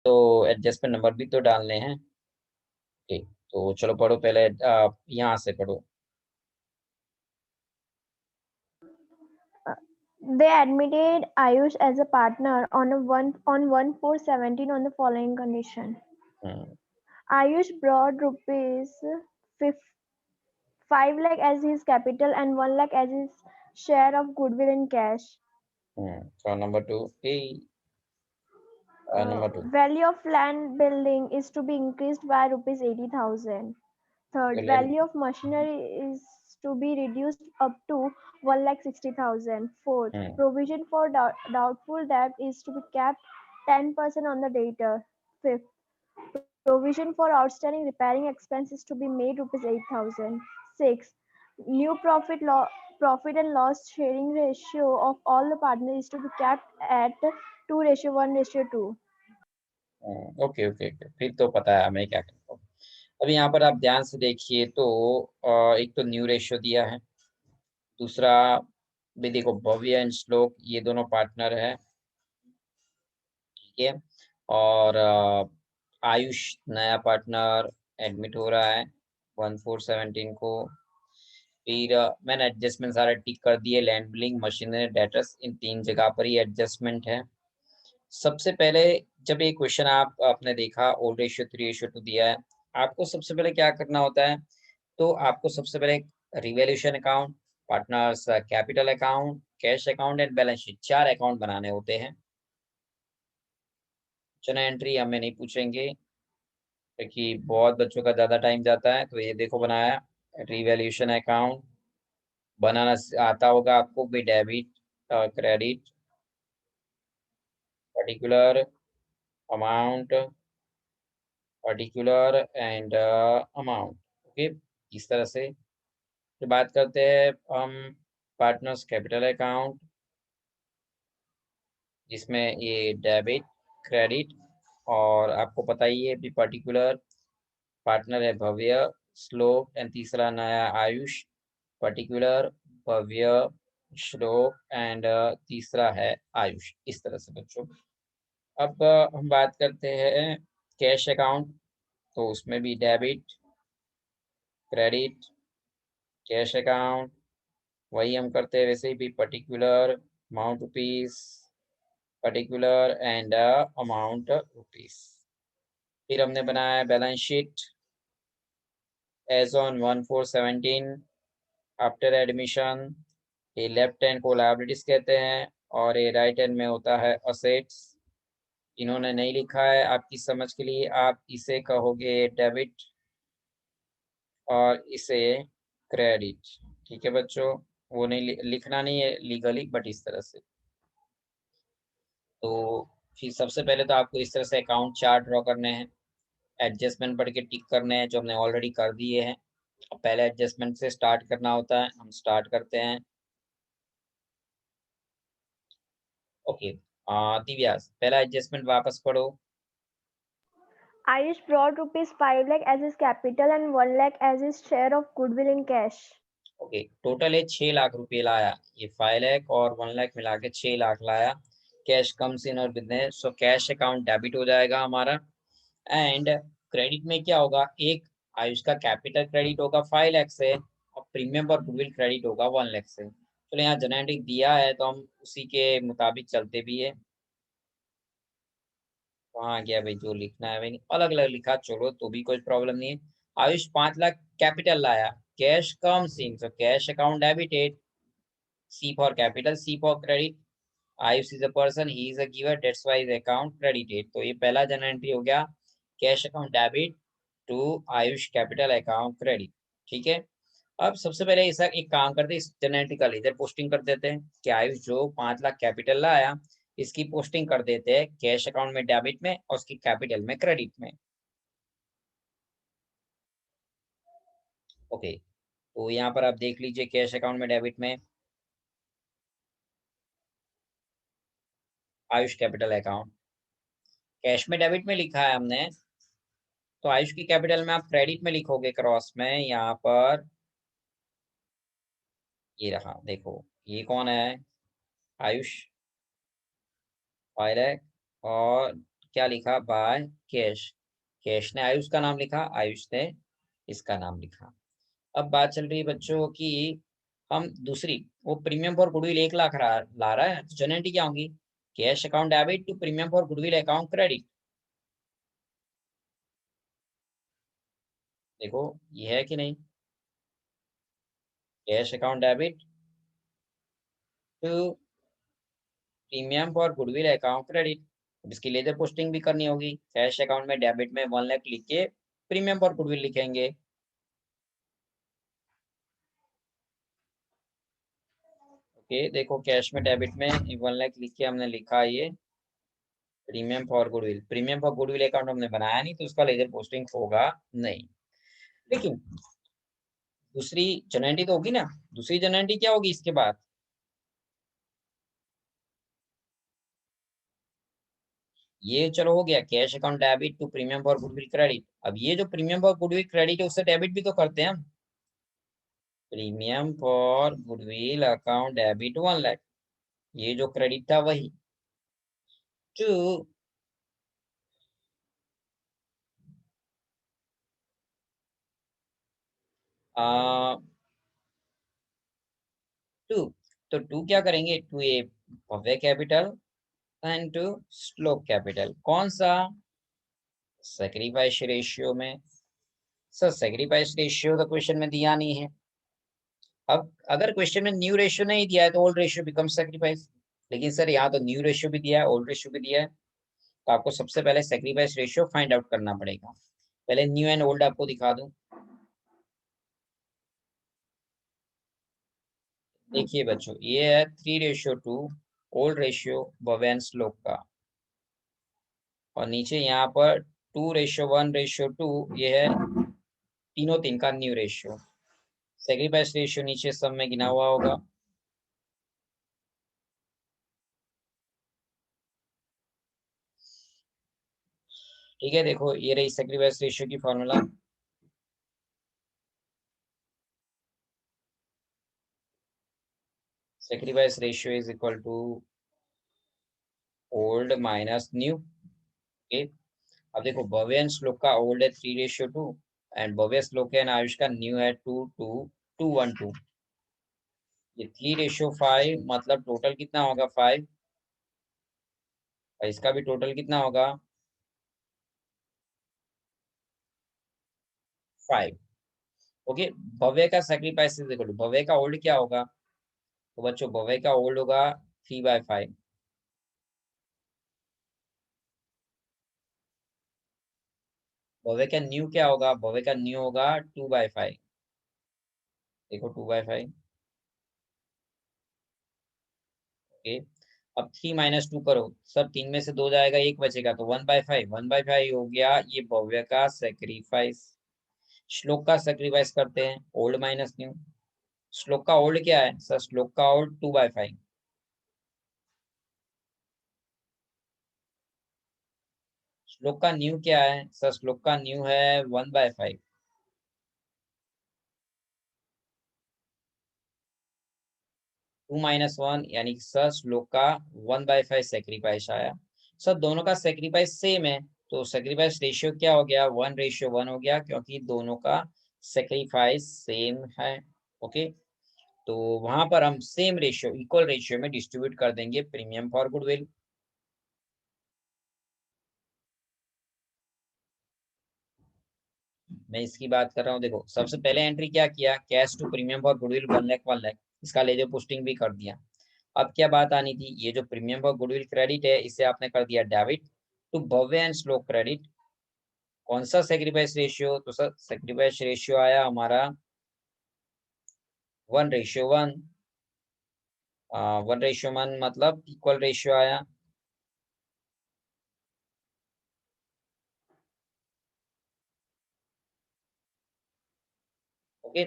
तो adjustment number भी तो डालने हैं। ओके, तो चलो पढ़ो पहले, यहाँ से पढ़ो। They admitted Ayush as a partner on 1/4/17 on the following condition. Hmm, Ayush brought rupees 5 lakh as his capital and 1 lakh as his share of goodwill in cash. so number 2 A, number 2 Value of land building is to be increased by rupees 80,000. Third, ले लो। value of machinery is to be reduced up to 1,60,000. Fourth, hmm, provision for doubtful debt is to be capped 10% on the debtor. Fifth, provision for outstanding repairing expenses to be made rupees 8,000. Sixth, new profit and loss sharing ratio of all the partners is to be capped at 2:1:2. Okay okay okay, फिर तो पता है हमें क्या करना होगा। अब यहाँ पर आप ध्यान से देखिए तो एक तो न्यू रेशियो दिया है, दूसरा भी देखो भव्य एंड श्लोक ये दोनों पार्टनर है, ठीक है। और आयुष नया पार्टनर एडमिट हो रहा है 1/4/17 को। फिर मैंने एडजस्टमेंट सारे टिक कर दिए, लैंड बिलिंग मशीनरी डेटर्स इन 3 जगह पर ही एडजस्टमेंट है। सबसे पहले जब ये क्वेश्चन आप आपने देखा ओल्ड रेशियो 3:2 दिया है, आपको सबसे पहले क्या करना होता है, तो आपको सबसे पहले revaluation account, partners capital account, cash account and balance sheet 4 account बनाने होते हैं। चना एंट्री हमें नहीं पूछेंगे क्योंकि बहुत बच्चों का ज्यादा टाइम जाता है। तो ये देखो बनाया, रिवैल्यूएशन अकाउंट बनाना आता होगा आपको भी, debit credit particular amount particular and amount. Okay, इस तरह से फिर बात करते हैं हम पार्टनर्स कैपिटल अकाउंट, जिसमें ये डेबिट क्रेडिट और आपको पता ही है भी पर्टिकुलर पार्टनर है भव्य श्लोक एंड तीसरा नया आयुष, पर्टिकुलर भव्य श्लोक एंड तीसरा है आयुष। इस तरह से बच्चों, अब हम बात करते हैं कैश अकाउंट, तो उसमें भी डेबिट क्रेडिट कैश अकाउंट वही हम करते हैं वैसे ही भी, particular amount rupees particular and amount rupees. फिर हमने बनाया balance sheet as on 1/4/17 after admission. ये लेफ्ट हैंड को लायबिलिटीज कहते हैं और ये राइट हैंड में होता है असेट्स। इन्होंने नहीं लिखा है आपकी समझ के लिए, आप इसे कहोगे डेबिट और इसे क्रेडिट, ठीक है बच्चों। वो नहीं लिखना नहीं है लीगली, बट इस तरह से। तो फिर सबसे पहले तो आपको इस तरह से अकाउंट चार्ट ड्रॉ करने हैं, एडजस्टमेंट पढ़ के टिक करने हैं जो हमने ऑलरेडी कर दिए हैं। अब पहले एडजस्टमेंट से स्टार्ट करना होता है, हम स्टार्ट करते हैं। ओके, दिव्यास पहला एडजस्टमेंट वापस पढ़ो। Ayush brought rupees 5 lakh as his capital and 1 lakh as his share of goodwill in cash. Okay, total है 6 लाख रुपए लाया, ये 5 लाख और 1 लाख मिला के 6 लाख लाया। कैश कम्स इन और business, so cash account debit हो जाएगा हमारा। एंड क्रेडिट में क्या होगा, एक आयुष का कैपिटल क्रेडिट होगा 5 लाख से और प्रीमियम और गुडविल क्रेडिट होगा 1 लाख से। चलो यहाँ जेनेटिक दिया है तो हम उसी के मुताबिक चलते भी है। वहाँ गया भाई, जो लिखना है भाई अलग अलग लिखा, चलो तो भी कोई प्रॉब्लम नहीं है। आयुष 5 लाख कैपिटल लाया, cash comes in, so cash account debited. C for capital, C for credit. Ayush is a person, he is a giver, that's why his account credited। तो ये पहला जनरल एंट्री हो गया, cash account debit to Ayush capital account credit, ठीक है। अब सबसे पहले ऐसा एक काम करते हैं, इस जनरल एंट्री का इधर पोस्टिंग कर देते हैं कि आयुष जो 5 लाख कैपिटल लाया, इसकी पोस्टिंग कर देते हैं कैश अकाउंट में डेबिट में और उसकी कैपिटल में क्रेडिट में। ओके, तो यहाँ पर आप देख लीजिए कैश अकाउंट में डेबिट में आयुष कैपिटल अकाउंट, कैश में डेबिट में लिखा है हमने, तो आयुष की कैपिटल में आप क्रेडिट में लिखोगे क्रॉस में यहाँ पर, ये रहा देखो, ये कौन है आयुष 5 लाख और क्या लिखा, बाय कैश। कैश ने आयुष का नाम लिखा, आयुष ने इसका नाम लिखा। अब बात चल रही है बच्चों की, हम दूसरी, वो प्रीमियम फॉर गुडविल 1 लाख ला रहा है, तो जनरेटी क्या होंगी, cash account debit to premium for goodwill account credit. देखो ये है कि नहीं, cash account debit to premium for goodwill account credit. इसकी लेजर पोस्टिंग भी करनी होगी, कैश अकाउंट में डेबिट में 1 लाख लिख के प्रीमियम फॉर गुडविल लिखेंगे। ओके, देखो कैश में डेबिट में 1 लाख लिख के हमने लिखा ये premium for goodwill. Premium for goodwill account हमने बनाया नहीं, तो उसका लेजर पोस्टिंग होगा नहीं। लेकिन दूसरी जनरेटी तो होगी ना, दूसरी जनरेटी क्या होगी इसके बाद, ये चलो हो गया cash account debit to premium for goodwill credit. अब ये जो प्रीमियम फॉर गुडविल क्रेडिट है उससे डेबिट भी तो करते हैं हम, premium for goodwill account debit 1 lakh, ये जो क्रेडिट था वही टू टू, तो टू क्या करेंगे, to a Bhavya capital and to slope capital. कौन सा, सेक्रीफाइस रेशियो में। सर सेक्रीफाइस रेशियो तो क्वेश्चन में दिया नहीं है। अब अगर क्वेश्चन में न्यू रेशियो नहीं दिया है तो ओल्ड रेशियो बिकम सेक्रीफाइस, लेकिन सर यहाँ तो न्यू रेशियो भी दिया है, ओल्ड रेशियो भी दिया है, तो आपको सबसे पहले सेक्रीफाइस रेशियो फाइंड आउट करना पड़ेगा। पहले न्यू एंड ओल्ड आपको दिखा दूं। देखिए बच्चों, ये है 3:2 ओल्ड रेशियो बवेन स्लोप का, और नीचे यहाँ पर 2:1:2 ये है तीनों तीन का न्यू रेशियो। सेक्रीफाइस रेशियो नीचे सब में गिना हुआ होगा। ठीक है, देखो ये रही सेक्रीफाइस रेशियो की formula. Sacrifice ratio is equal to old minus new. Okay, अब देखो भव्य एंड श्लोक का ओल्ड है 3:2 एंड भव्य श्लोक है आयुष का न्यू है 2:2:1:2। ये 3:5 मतलब टोटल कितना होगा 5, और इसका भी टोटल कितना होगा 5। ओके, भव्य का सेक्रीफाइस इज इक्वल टू, भव्य का ओल्ड क्या होगा, तो बच्चों भव्य का ओल्ड होगा 3/5। भव्य का न्यू क्या होगा, भव्य का न्यू होगा 2/5। देखो 2/5। ओके, अब 3 - 2 करो, सर 3 में से 2 जाएगा, 1 बचेगा, तो 1/5। 1/5 हो गया ये भव्य का सेक्रीफाइस। श्लोक का सेक्रीफाइस करते हैं, ओल्ड माइनस न्यू। श्लोक का ओल्ड क्या है सर, श्लोक का ओल्ड 2/5। श्लोक का न्यू क्या है सर, श्लोक का न्यू है 1/5। 2 - 1 यानी कि सर श्लोक का 1/5 सेक्रीफाइस आया। सर दोनों का सेक्रीफाइस सेम है, तो सेक्रीफाइस रेशियो क्या हो गया, 1:1 हो गया, क्योंकि दोनों का सेक्रीफाइस सेम है। ओके, तो वहां पर हम सेम रेशियो, इक्वल रेशियो में डिस्ट्रीब्यूट कर देंगे प्रीमियम फॉर गुडविल। मैं इसकी बात कर रहा हूँ, देखो सबसे पहले एंट्री क्या किया, cash to premium for goodwill 1 lakh 1 lakh, इसका लेजर पोस्टिंग भी कर दिया। अब क्या बात आनी थी, ये जो प्रीमियम फॉर गुडविल क्रेडिट है इसे आपने कर दिया debit to Bhavya and slow credit. कौन सा सेक्रीफाइस रेशियो, तो सर सेक्रीफाइस रेशियो आया हमारा 1:1। 1:1 मतलब इक्वल रेशियो आया। ओके,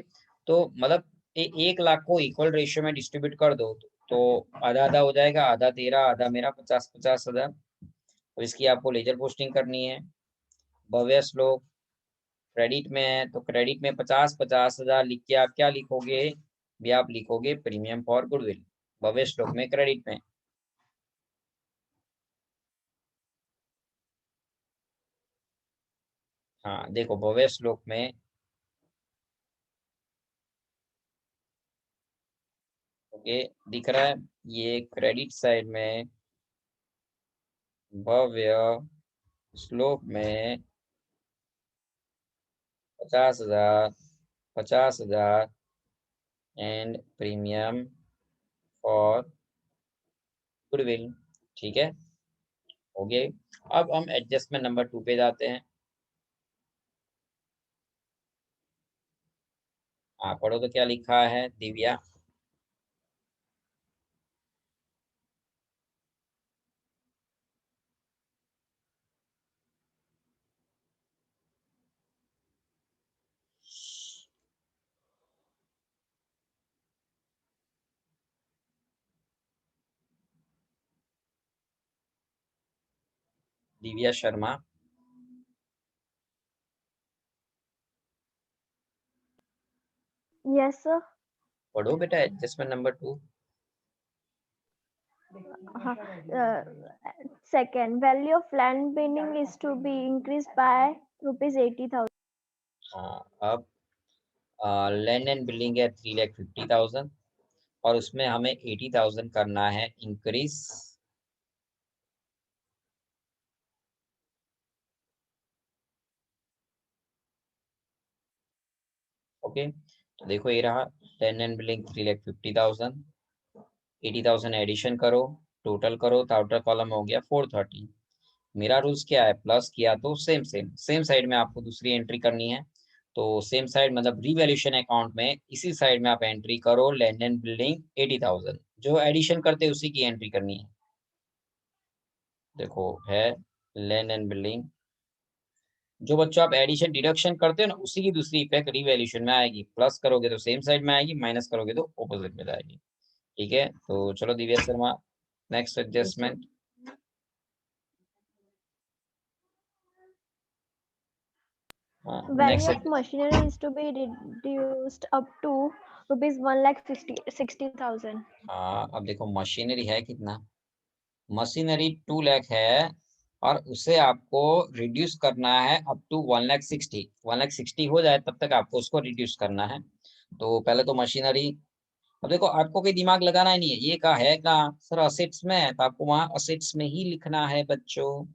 तो मतलब 1 लाख को इक्वल रेशियो में डिस्ट्रीब्यूट कर दो, तो आधा आधा हो जाएगा, आधा तेरा आधा मेरा, 50-50 हजार। तो इसकी आपको लेजर पोस्टिंग करनी है। भव्य श्लोक क्रेडिट में है, तो क्रेडिट में 50-50 हजार लिख के आप क्या लिखोगे, भी आप लिखोगे प्रीमियम फॉर गुडविल, भव्य श्लोक में क्रेडिट में। हाँ देखो भव्य श्लोक में ओके दिख रहा है, ये क्रेडिट साइड में भव्य श्लोक में 50,000, 50,000 एंड प्रीमियम फॉर गुडविल। ठीक है, हो गए। अब हम एडजस्टमेंट नंबर 2 पे जाते हैं। हाँ पढ़ो तो क्या लिखा है दिव्या। Divya Sharma Yes, sir. पढ़ो बेटा adjustment number 2। Uh, second, value of land bidding is to be increased by rupees 80,000. हाँ अब लैंड एंड बिल्डिंग है 3,50,000 और उसमें हमें 80,000 करना है इंक्रीज। ओके तो देखो ये रहा लैंड एंड बिल्डिंग 3,50,000, 80,000 एडिशन करो, टोटल करो तो आउटर कॉलम हो गया 430। मेरा रूल्स क्या है, प्लस किया तो सेम सेम सेम साइड में आपको दूसरी एंट्री करनी है। तो सेम साइड मतलब रिवैल्यूएशन अकाउंट में इसी साइड में आप एंट्री करो लैंड एंड बिल्डिंग 80,000, जो एडिशन करते हैं उसी की एंट्री करनी है। देखो है लैंड एंड बिल्डिंग, जो बच्चों आप एडिशन डिडक्शन करते हो ना उसी की दूसरी इफेक्ट रिवैल्यूएशन में आएगी। प्लस करोगे तो सेम साइड में आएगी, माइनस करोगे तो ऑपोजिट में जाएगी। ठीक है तो चलो Divya Sharma next adjustment. Value next of machinery is to be reduced up to rupees 1,60,000. हाँ अब देखो मशीनरी है कितना, मशीनरी 2 लाख है और उसे आपको रिड्यूस करना है अप टू 1,60,000। 1,60,000 हो जाए तब तक आपको उसको रिड्यूस करना है। तो पहले तो मशीनरी, अब देखो आपको कोई दिमाग लगाना ही नहीं है, ये का है कहाँ सर असेट्स में है, तो आपको वहां असेट्स में ही लिखना है बच्चों।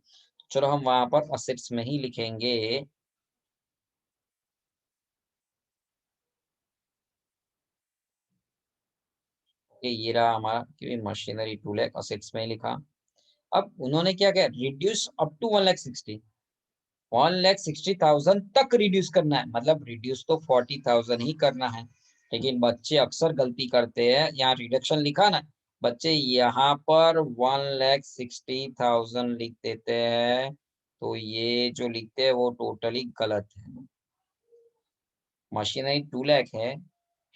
चलो हम वहां पर असेट्स में ही लिखेंगे। ये रहा हमारा कि मशीनरी 2 लाख असेट्स में ही लिखा। अब उन्होंने क्या किया, रिड्यूस अप टू 1,60,000, 1,60,000 तक रिड्यूस करना है, मतलब रिड्यूस तो 40,000 ही करना है। लेकिन बच्चे अक्सर गलती करते हैं, यहाँ रिडक्शन लिखा ना, बच्चे यहाँ पर 1,60,000 लिख देते हैं। तो ये जो लिखते हैं वो टोटली गलत है। मशीनरी 2 लाख है,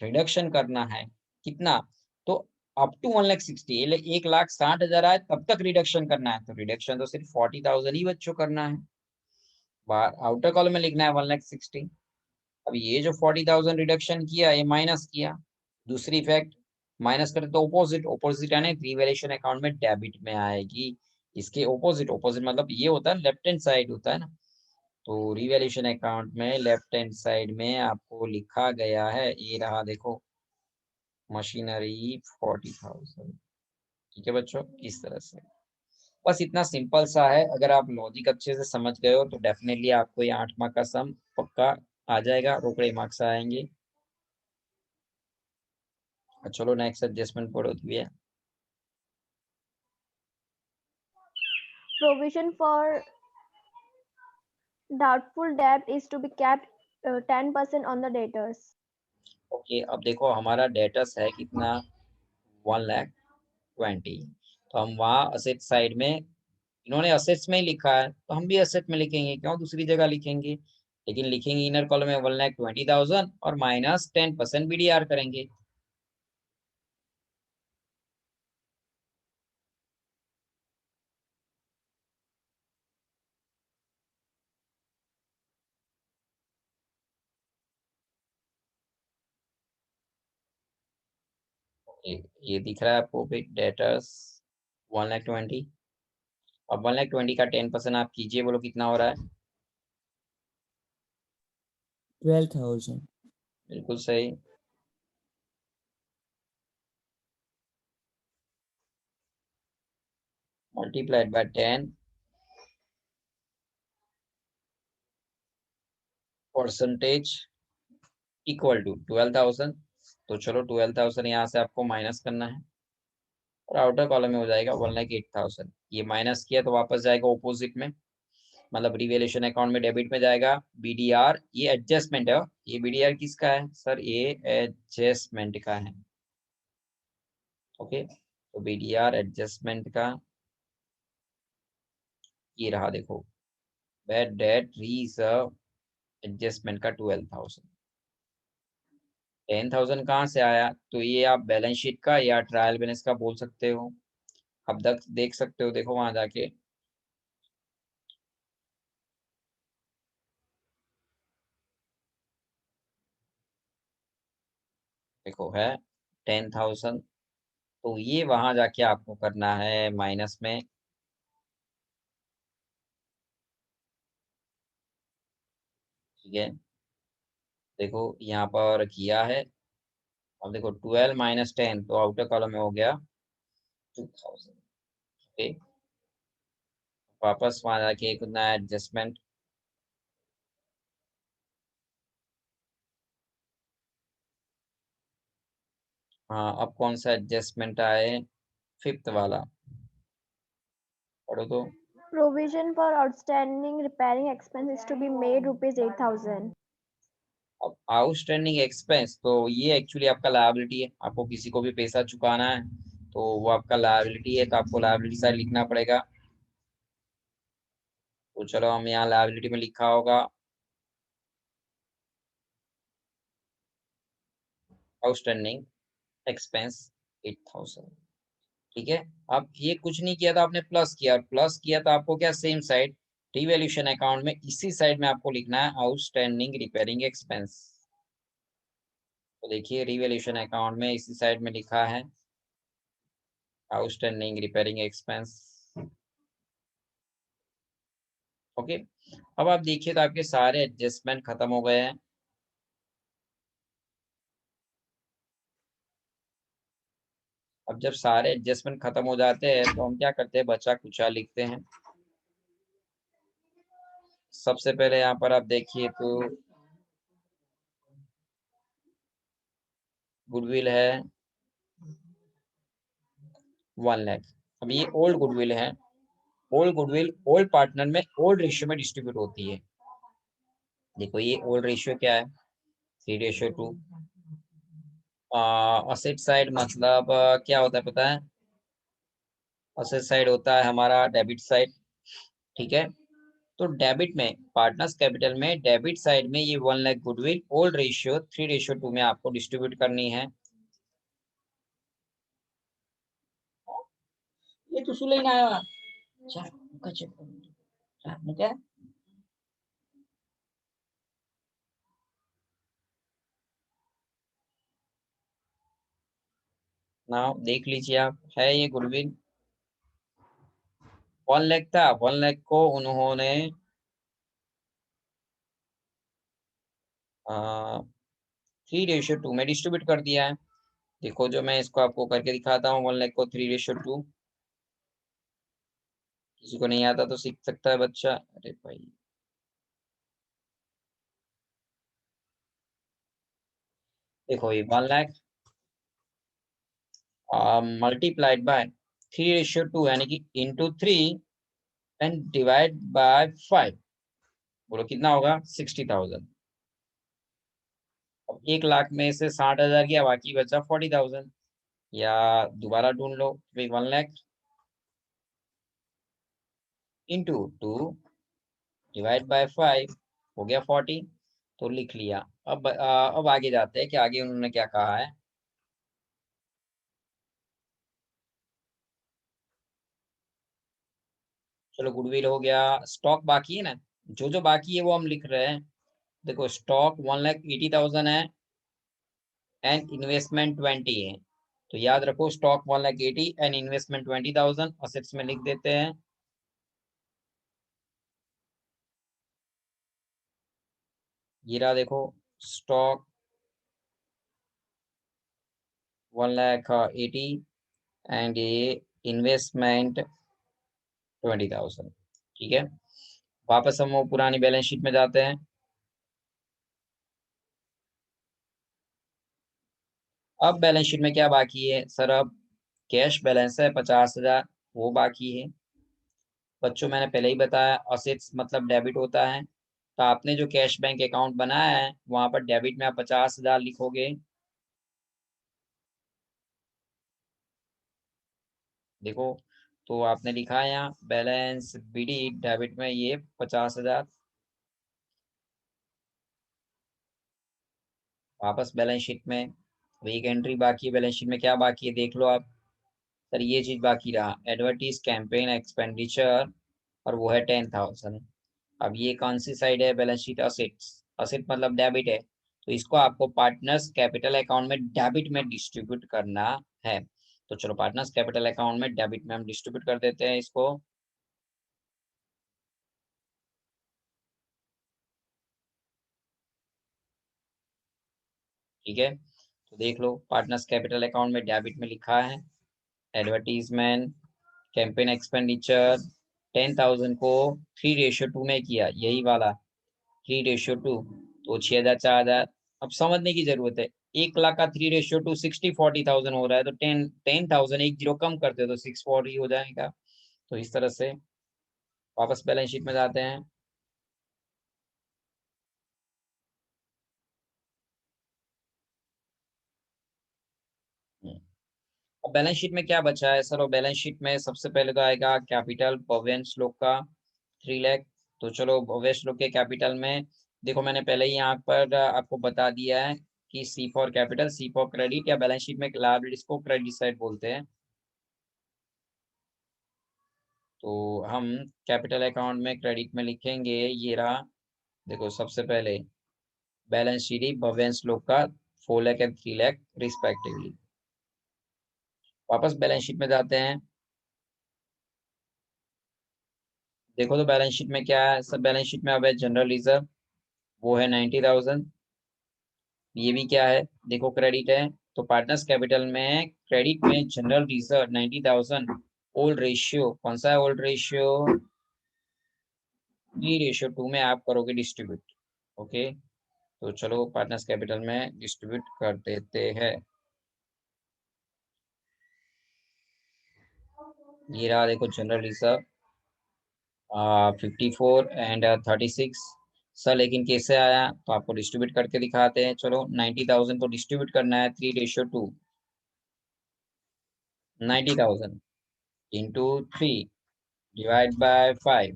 रिडक्शन करना है कितना, तो अप टू 1,60,000, 1,60,000 आए तब तक रिडक्शन करना है। तो रिडक्शन तो सिर्फ 40,000 ही बच्चों करना है। बाहर आउटर कॉलम में लिखना है 1,60,000। अब ये जो 40,000 रिडक्शन किया ये माइनस किया, दूसरी इफेक्ट माइनस करें तो ऑपोजिट, ऑपोजिट यानी रिवैल्यूएशन अकाउंट में डेबिट में आएगी। इसके ऑपोजिट, ऑपोजिट मतलब ये होता है लेफ्ट हैंड साइड होता है ना, तो रिवैल्यूएशन अकाउंट में लेफ्ट हैंड साइड में आपको लिखा गया है, ये रहा देखो मशीनरी 40,000। ठीक है बच्चों, इस तरह से बस इतना सिंपल सा है। अगर आप लॉजिक अच्छे से समझ गए हो तो डेफिनेटली आपको ये 8 मार्क का सम पक्का आ जाएगा, रोकड़े मार्क्स आएंगे। चलो नेक्स्ट एडजस्टमेंट पढ़ो दिया। Provision for doubtful debt is to be kept 10% on the debtors. Okay अब देखो हमारा डेटस है कितना 1,20,000। तो हम वहाँ असेट साइड में, इन्होंने असेट्स में ही लिखा है तो हम भी असेट में लिखेंगे, क्यों दूसरी जगह लिखेंगे। लेकिन लिखेंगे इनर कॉलम में 1,20,000 और माइनस 10% बीडीआर करेंगे। ये दिख रहा है आपको डेटर्स 1,20,000। अब 1,20,000 का 10% आप कीजिए, बोलो कितना हो रहा है। 12,000. बिल्कुल सही। Multiplied by 10 percentage equal to 12,000। तो चलो 12,000 यहाँ से आपको माइनस करना है और आउटर कॉलम में हो जाएगा 1,08,000। ये माइनस किया तो वापस जाएगा ऑपोजिट में, मतलब रिवेल्यूशन अकाउंट में डेबिट में जाएगा। बीडीआर ये एडजस्टमेंट है, ये बीडीआर किसका है सर? ये एडजस्टमेंट का है। ओके, तो बीडीआर एडजस्टमेंट का ये रहा, देखो बैड डेट रिजर्व एडजस्टमेंट का 12,000। 10,000 कहाँ से आया? तो ये आप बैलेंस शीट का या ट्रायल बैलेंस का बोल सकते हो, अब तक देख सकते हो, देखो वहां जाके। देखो है 10,000, तो ये वहां जाके आपको करना है माइनस में। ठीक है, देखो यहाँ पर किया है। अब देखो 12 माइनस 10, तो आउटर कॉलम में हो गया 2,000। ओके, वापस वहां जाके एक नया एडजस्टमेंट। हाँ, अब कौन सा एडजस्टमेंट आए? फिफ्थ वाला पढ़ो तो। Provision for outstanding repairing expenses to be made rupees 8,000. अब आउटस्टैंडिंग एक्सपेंस, तो ये एक्चुअली आपका लायबिलिटी है, आपको किसी को भी पैसा चुकाना है तो वो आपका लायबिलिटी है, तो आपको लायबिलिटी साइड लिखना पड़ेगा। तो चलो हम यहाँ लायबिलिटी में लिखा होगा आउटस्टैंडिंग एक्सपेंस 8,000। ठीक है, अब ये कुछ नहीं किया था आपने, प्लस किया, और प्लस किया तो आपको क्या सेम साइड रिवैल्यूएशन अकाउंट में इसी साइड में आपको लिखना है आउटस्टैंडिंग रिपेयरिंग एक्सपेंस। तो देखिए रिवैल्यूएशन अकाउंट में इसी साइड में लिखा है आउटस्टैंडिंग रिपेयरिंग एक्सपेंस। ओके, अब आप देखिए तो आपके सारे एडजस्टमेंट खत्म हो गए हैं। अब जब सारे एडजस्टमेंट खत्म हो जाते हैं तो हम क्या करते हैं, बचा कुचा लिखते हैं। सबसे पहले यहाँ पर आप देखिए तो गुडविल है 1 लाख। अब ये ओल्ड गुडविल है, ओल्ड गुडविल ओल्ड पार्टनर में ओल्ड रेशियो में डिस्ट्रीब्यूट होती है। देखो ये ओल्ड रेशियो क्या है, 3:2। असेट साइड मतलब क्या होता है पता है? असेट साइड होता है हमारा डेबिट साइड। ठीक है, तो डेबिट में पार्टनर्स कैपिटल में डेबिट साइड में ये 1 लाख गुडविल ओल्ड रेशियो 3:2 में आपको डिस्ट्रीब्यूट करनी है। ये तो सुले ना आया क्या? ना देख लीजिए आप, है ये गुडविल 1 लाख था, 1 लाख को उन्होंने 3:2 में डिस्ट्रीब्यूट कर दिया है। देखो जो मैं इसको आपको करके दिखाता हूँ, 1 लाख को 3:2। किसी को नहीं आता तो सीख सकता है बच्चा। अरे भाई देखो ये 1 लाख मल्टीप्लाइड बाय 3:2 यानी कि इंटू 3 एंड डिवाइड बाय 5। बोलो कितना होगा? 60,000। अब 1 लाख में से 60,000 गया, बाकी बचा 40,000। या दोबारा ढूंढ लो भाई, 1 लाख इंटू 2 डिवाइड बाय 5 हो गया 40। तो लिख लिया। अब आगे जाते हैं कि आगे उन्होंने क्या कहा है। चलो गुडविल हो गया, स्टॉक बाकी है ना, जो जो बाकी है वो हम लिख रहे हैं। देखो स्टॉक 1,80,000 है एंड इन्वेस्टमेंट 20 है। तो याद रखो स्टॉक 1,80 एंड इन्वेस्टमेंट 20,000 असेट्स में लिख देते हैं। ये रहा देखो स्टॉक 1,80,000 एंड ये इन्वेस्टमेंट 20,000। ठीक है, वापस हम वो पुरानी बैलेंस शीट में जाते हैं। अब बैलेंस शीट में क्या बाकी है सर? अब कैश बैलेंस है 50,000, वो बाकी है। बच्चों मैंने पहले ही बताया असेट्स मतलब डेबिट होता है, तो आपने जो कैश बैंक अकाउंट बनाया है वहां पर डेबिट में आप 50,000 लिखोगे। देखो, तो आपने लिखा है यहाँ बैलेंस बीडी डेबिट में ये 50,000। वापस बैलेंस शीट में एक एंट्री बाकी है। बैलेंस शीट में क्या बाकी है देख लो आप। सर ये चीज बाकी रहा एडवर्टीज कैंपेन एक्सपेंडिचर, और वो है 10,000। अब ये कौन सी साइड है बैलेंस शीट? असेट्स। असेट मतलब डेबिट है, तो इसको आपको पार्टनर्स कैपिटल अकाउंट में डेबिट में डिस्ट्रीब्यूट करना है। तो चलो पार्टनर्स कैपिटल अकाउंट में डेबिट में हम डिस्ट्रीब्यूट कर देते हैं इसको। ठीक है, तो देख लो पार्टनर्स कैपिटल अकाउंट में डेबिट में लिखा है एडवर्टीजमेंट कैंपेन एक्सपेंडिचर 10,000 को 3:2 में किया, यही वाला 3:2, तो 6,000 4,000। अब समझने की जरूरत है, 1 लाख का 3:2 60-40,000 हो रहा है, तो 10,000 एक जीरो कम करते तो 640 हो जाएगा। तो इस तरह से वापस बैलेंस शीट में जाते हैं। अब बैलेंस शीट में क्या बचा है सर? और बैलेंस शीट में सबसे पहले तो आएगा कैपिटल भव्य श्लोक का 3 लाख। तो चलो भव्य श्लोक के कैपिटल में देखो, मैंने पहले ही यहाँ पर आपको बता दिया है कि C for capital, C for credit, या बैलेंस शीट में लायबिलिटीज को क्रेडिट साइड बोलते हैं। तो हम कैपिटल अकाउंट में क्रेडिट में लिखेंगे, ये रहा देखो सबसे पहले बैलेंस शीट भव्य श्लोक का 4 लाख एंड 3 लाख रिस्पेक्टिवली। वापस बैलेंस शीट में जाते हैं। देखो तो बैलेंस शीट में क्या है सब? बैलेंस शीट में अब है जनरल रिजर्व, वो है 90,000। ये भी क्या है देखो क्रेडिट है, तो पार्टनर्स कैपिटल में क्रेडिट में जनरल रिजर्व 90,000। ओल्ड रेशियो कौन सा है? ओल्ड रेशियो 3:2 में आप करोगे डिस्ट्रीब्यूट। ओके, तो चलो पार्टनर्स कैपिटल में डिस्ट्रीब्यूट कर देते हैं। ये रहा देखो जनरल रिजर्व 54 एंड 36। सर लेकिन कैसे आया? तो आपको डिस्ट्रीब्यूट करके दिखाते हैं। चलो 90,000 को डिस्ट्रीब्यूट करना है 3:2, 90,000 इंटू 3 डिवाइड बाय 5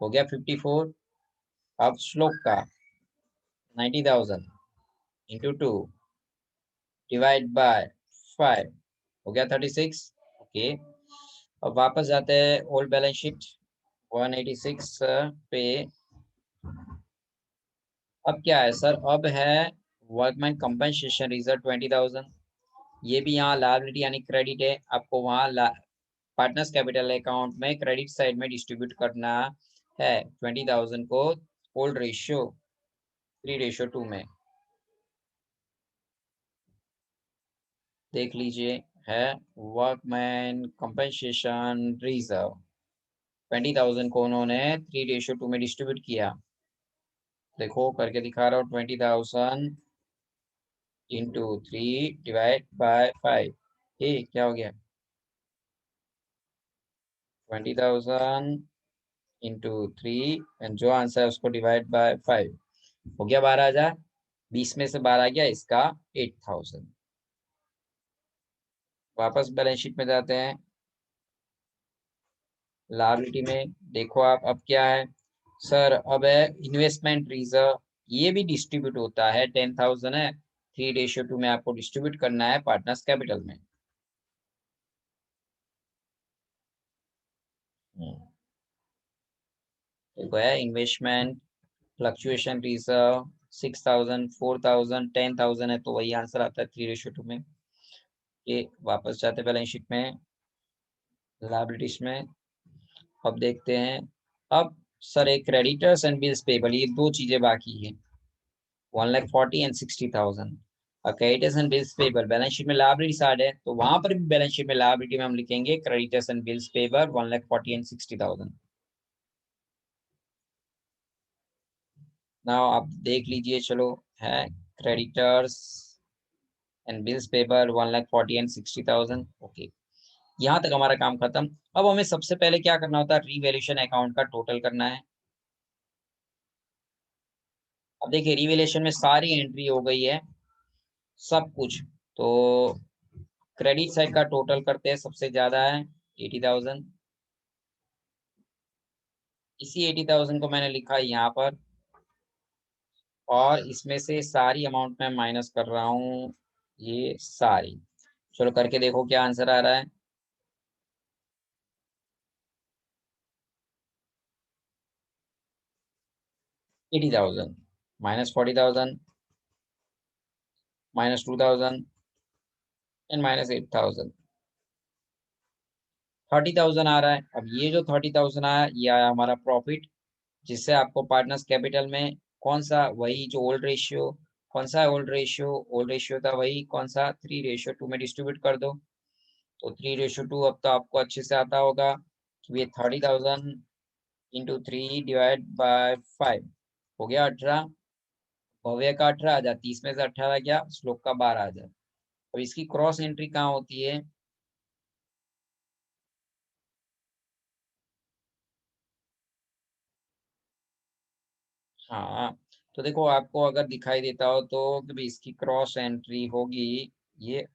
हो गया 54। अब श्लोक का 90,000 इंटू 2 डिवाइड बाय 5 हो गया 36। ओके, अब वापस जाते हैं ओल्ड बैलेंस शीट 186 पे। अब क्या है सर? अब है वर्कमैन कंपनसेशन रिजर्व 20,000। ये भी यहाँ लायबिलिटी यानी क्रेडिट है, आपको वहाँ पार्टनर्स कैपिटल अकाउंट में क्रेडिट साइड में डिस्ट्रीब्यूट करना है 20,000 को ओल्ड रेशियो 3:2 में। देख लीजिए है वर्कमैन कंपनसेशन रिजर्व 20,000 को उन्होंने 3:2 में डिस्ट्रीब्यूट किया। देखो करके दिखा रहा हूँ 20,000 इंटू 3 डिवाइड बाय 5। ठीक, क्या हो गया? 20,000 इंटू 3 एंड जो आंसर है उसको डिवाइड बाय 5 हो गया 12,000। 20 में से 12 गया इसका 8,000। वापस बैलेंस शीट में जाते हैं। लायबिलिटी में देखो आप अब क्या है सर? अब है इन्वेस्टमेंट रिजर्व, ये भी डिस्ट्रीब्यूट होता है 10,000 है 3:2 में आपको डिस्ट्रीब्यूट करना है पार्टनर्स कैपिटल में। देखो है इन्वेस्टमेंट फ्लक्चुएशन रिजर्व 6,000 4,000 10,000 है, तो वही आंसर आता है 3:2 में। ये वापस जाते बैलेंस शीट में लायबिलिटीज में। अब देखते हैं। अब सर एक क्रेडिटर्स एंड बिल्स पेबल, ये दो चीजें बाकी हैं। 1,40,000 and 60,000। Creditors and bills payable balance sheet में लायबिलिटी साइड है, तो वहां पर भी बैलेंस शीट में लायबिलिटी में हम लिखेंगे creditors and bills payable 1,40,000 and 60,000। Now आप देख लीजिए, चलो है creditors and bills payable 1,40,000 and 60,000। Okay, यहाँ तक हमारा काम खत्म। अब हमें सबसे पहले क्या करना होता है, रीवैल्यूएशन अकाउंट का टोटल करना है। अब देखिए रीवैल्यूएशन में सारी एंट्री हो गई है सब कुछ, तो क्रेडिट साइड का टोटल करते हैं, सबसे ज्यादा है 80,000। इसी 80,000 को मैंने लिखा यहाँ पर, और इसमें से सारी अमाउंट मैं माइनस कर रहा हूँ, ये सारी। चलो करके देखो क्या आंसर आ रहा है। 80,000 माइनस 40,000 माइनस 2,000 एंड माइनस 8,000, 30,000 आ रहा है। अब ये जो 30,000 आया, ये आया हमारा प्रॉफिट, जिससे आपको पार्टनर्स कैपिटल में कौन सा, वही जो ओल्ड रेशियो, कौन सा ओल्ड रेशियो, ओल्ड रेशियो था वही कौन सा 3:2 में डिस्ट्रीब्यूट कर दो। तो 3:2 अब तो आपको अच्छे से आता होगा कि ये 30,000 इंटू 3/5 हो गया 18। भव्य का 18,000, 30 में से 18 गया, श्लोक का 12,000। अब इसकी क्रॉस एंट्री कहाँ होती है, हाँ तो देखो आपको अगर दिखाई देता हो तो कि भाई इसकी क्रॉस एंट्री होगी ये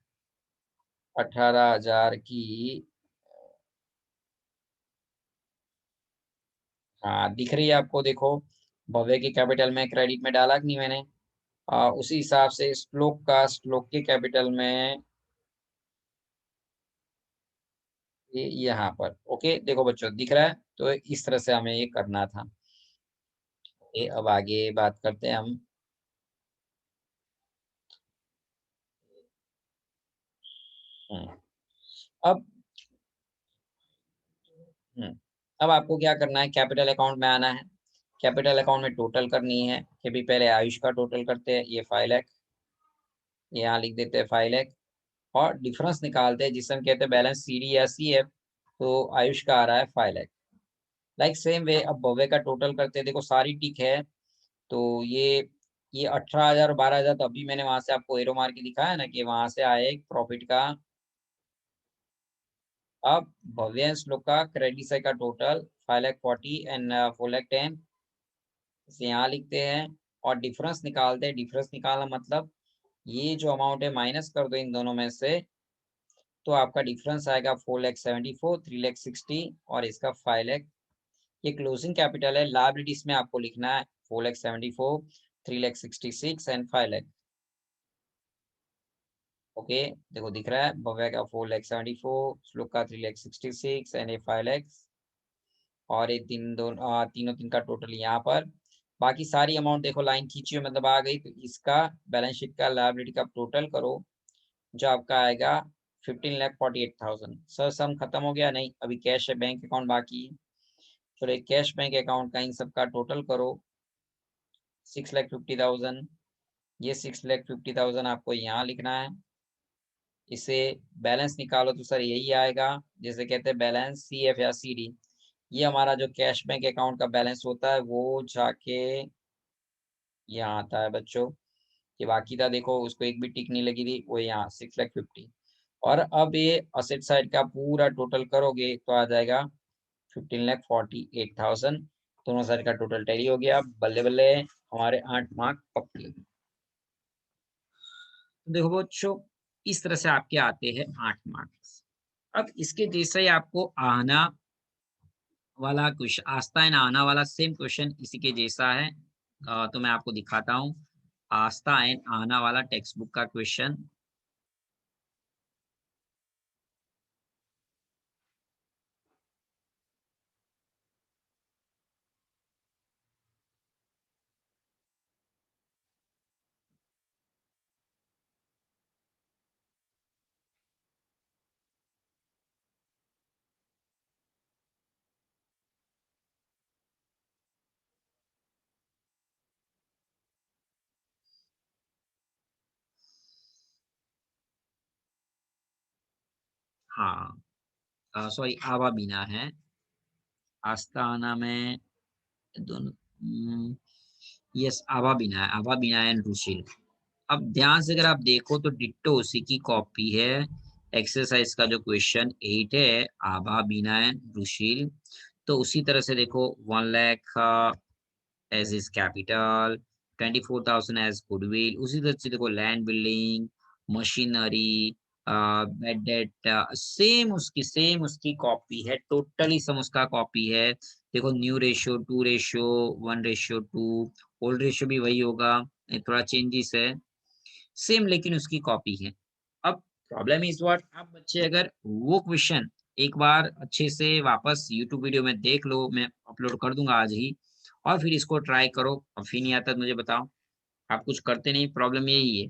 18,000 की। हाँ दिख रही है आपको, देखो भव्य के कैपिटल में क्रेडिट में डाला कि नहीं मैंने, उसी हिसाब से श्लोक के कैपिटल में ये यहाँ पर। ओके देखो बच्चों दिख रहा है, तो इस तरह से हमें ये करना था। ये अब आगे बात करते हैं हम। हम्म, अब हम्म, अब आपको क्या करना है, कैपिटल अकाउंट में आना है। कैपिटल अकाउंट में टोटल करनी है कि भी पहले आयुष का टोटल करते हैं, ये 5 लाख, यहाँ लिख देते हैं 5 लाख, और डिफरेंस निकालते हैं जिसे हम कहते हैं बैलेंस सीडी या सीएफ। तो आयुष का आ रहा है 5 लाख। लाइक सेम वे अब भव्य का टोटल करते हैं, देखो सारी टिक है, तो ये 18,000 और 12,000, तो अभी मैंने वहां से आपको एरो मार के दिखाया ना कि वहां से आए प्रॉफिट का। अब भव्य एंड श्लोक का क्रेडिट साइड का टोटल 5,40,000 एंड 4,10,000 इसे यहाँ लिखते हैं, और डिफरेंस निकालते हैं। डिफरेंस निकालना मतलब ये जो अमाउंट है माइनस कर दो इन दोनों में से, तो आपका डिफरेंस आएगा 4,74,000, 3,60,000 और इसका 5 लाख। ये क्लोजिंग कैपिटल है। लायबिलिटीज में आपको लिखना है 4,74,000, 3,66,000 एंड 5 लाख। ओके देखो दिख रहा है, भव्य का 4,74,000, श्लोक का 3,66,000 एंड ये 5 लाख, और ये तीनों तीन का टोटल यहाँ पर। बाकी सारी अमाउंट देखो लाइन खींची हुई मतलब आ गई, तो इसका बैलेंस शीट का लायबिलिटी का टोटल करो, जो आपका आएगा 15,48,000। सर सम खत्म हो गया, नहीं अभी कैश है, बैंक अकाउंट बाकी है। चलो एक कैश बैंक अकाउंट का इन सब का टोटल करो 6,50,000। ये 6,50,000 आपको यहाँ लिखना है। इसे बैलेंस निकालो तो सर यही आएगा, जैसे कहते हैं बैलेंस सी एफ या सी डी। ये हमारा जो कैश बैंक अकाउंट का बैलेंस होता है वो जाके यहाँ आता है बच्चों। ये बाकी था देखो, उसको एक भी टिक नहीं लगी थी, वो यहाँ 6,50,000। और अब ये असेट साइड का पूरा टोटल करोगे तो आ जाएगा 15,48,000। दोनों साइड का टोटल टैली हो गया, बल्ले बल्ले हमारे 8 मार्क पक्के। तो देखो बच्चों इस तरह से आपके आते हैं 8 मार्क्स। अब इसके जैसे ही आपको आना वाला क्वेश्चन, आस्था एंड आना वाला सेम क्वेश्चन इसी के जैसा है। तो मैं आपको दिखाता हूँ आस्था एंड आना वाला टेक्स्ट बुक का क्वेश्चन। हाँ सॉरी आवा बीना है, आस्ताना में दोनों यस आवा बीना है, आवा बीना एंड रुशिल। अब ध्यान से अगर आप देखो तो डिट्टो उसी की कॉपी है। एक्सरसाइज का जो क्वेश्चन 8 है आभा बीना एंड रुशिल, तो उसी तरह से देखो 1 lakh as his capital, 24,000 as goodwill, उसी तरह से देखो land building, machinery, bad debt, same उसकी कॉपी है, टोटली सम उसका कॉपी है। देखो new ratio 2 ratio 1 ratio 2, old ratio भी वही होगा, थोड़ा चेंजेस है, सेम लेकिन उसकी कॉपी है। अब प्रॉब्लम इज व्हाट, आप बच्चे अगर वो क्वेश्चन एक बार अच्छे से वापस यूट्यूब वीडियो में देख लो, मैं अपलोड कर दूंगा आज ही, और फिर इसको ट्राई करो, और फिर नहीं आता तो मुझे बताओ। आप कुछ करते नहीं, प्रॉब्लम यही है।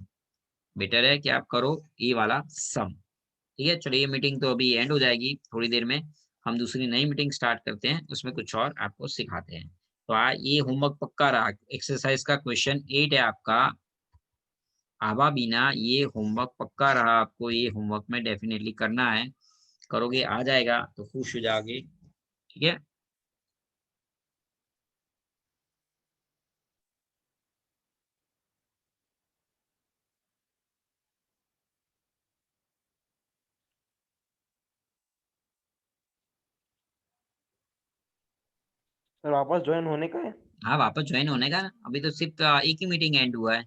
बेटर है कि आप करो ये वाला सम। ठीक है, चलिए ये मीटिंग तो अभी एंड हो जाएगी थोड़ी देर में, हम दूसरी नई मीटिंग स्टार्ट करते हैं, उसमें कुछ और आपको सिखाते हैं। तो ये होमवर्क पक्का रहा, एक्सरसाइज का क्वेश्चन 8 है आपका आभा बीना, ये होमवर्क पक्का रहा, आपको ये होमवर्क में डेफिनेटली करना है, करोगे आ जाएगा तो खुश हो जाओगे। ठीक है, सर वापस ज्वाइन होने का है? हाँ वापस ज्वाइन होने का ना, अभी तो सिर्फ एक ही मीटिंग एंड हुआ है।